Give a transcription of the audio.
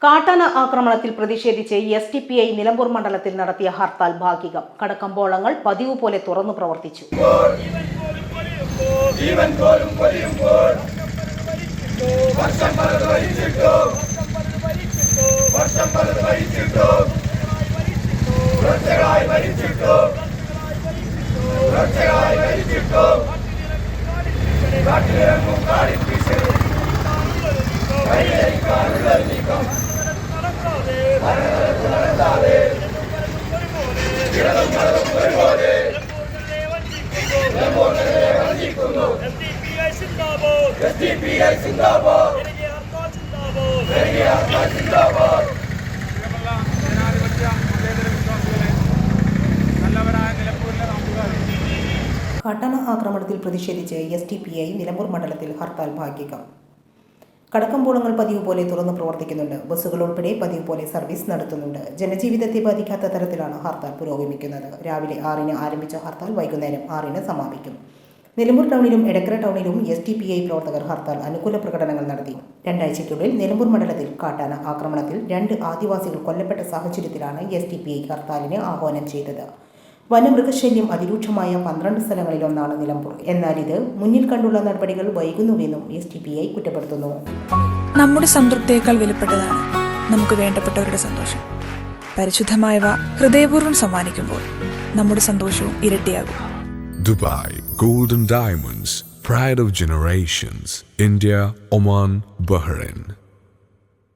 കാട്ടാന ആക്രമണത്തിൽ പ്രതിഷേധിച്ച് SDPI നിലമ്പൂർ മണ്ഡലത്തിൽ നടത്തിയ ഹർത്താൽ ഭാഗികം. കടകമ്പോളങ്ങൾ പതിവ് പോലെ തുറന്നു പ്രവർത്തിച്ചു. SDPI Singapore. കാട്ടാന ആക്രമണത്തിൽ പ്രതിഷേധിച്ച് SDPI നിലമ്പൂർ മണ്ഡലത്തിൽ ഹർത്താൽ ഭാഗികം. കടകമ്പോളങ്ങൾ പതിവ് പോലെ തുറന്നു പ്രവർത്തിക്കുന്നുണ്ട്. ബസ്സുകൾ ഉൾപ്പെടെ പതിവ് പോലെ സർവീസ് നടത്തുന്നുണ്ട്. ജനജീവിതത്തെ ബാധിക്കാത്ത തരത്തിലാണ് ഹർത്താൽ പുരോഗമിക്കുന്നത്. രാവിലെ 6-ന് ആരംഭിച്ച ഹർത്താൽ വൈകുന്നേരം 6-ന് സമാപിക്കും. നിലമ്പൂർ ടൗണിലും എടക്കര ടൗണിലും SDPI പ്രവർത്തകർ ഹർത്താൽ അനുകൂല പ്രകടനങ്ങൾ നടത്തി. 2 ആഴ്ചയ്ക്കുള്ളിൽ നിലമ്പൂർ മണ്ഡലത്തിൽ കാട്ടാന ആക്രമണത്തിൽ 2 ആദിവാസികൾ കൊല്ലപ്പെട്ട സാഹചര്യത്തിലാണ് SDPI ഹർത്താലിന് ആഹ്വാനം ചെയ്തത്. വനമൃഗശല്യം അതിരൂക്ഷമായ 12 സ്ഥലങ്ങളിലൊന്നാണ് നിലമ്പൂർ. എന്നാൽ ഇത് മുന്നിൽ കണ്ടുള്ള നടപടികൾ വൈകുന്നുവെന്നും SDPI കുറ്റപ്പെടുത്തുന്നു. നമ്മുടെ സംതൃപ്തിയേക്കാൾ വിലപ്പെട്ടതാണ് നമുക്ക് വേണ്ടപ്പെട്ടവരുടെ സന്തോഷം. പരിശുദ്ധമായവ ഹൃദയപൂർവ്വം സമ്മാനിക്കുമ്പോൾ നമ്മുടെ സന്തോഷവും ഇരട്ടിയാകും. Dubai Golden Diamonds, pride of generations. India, Oman, Bahrain.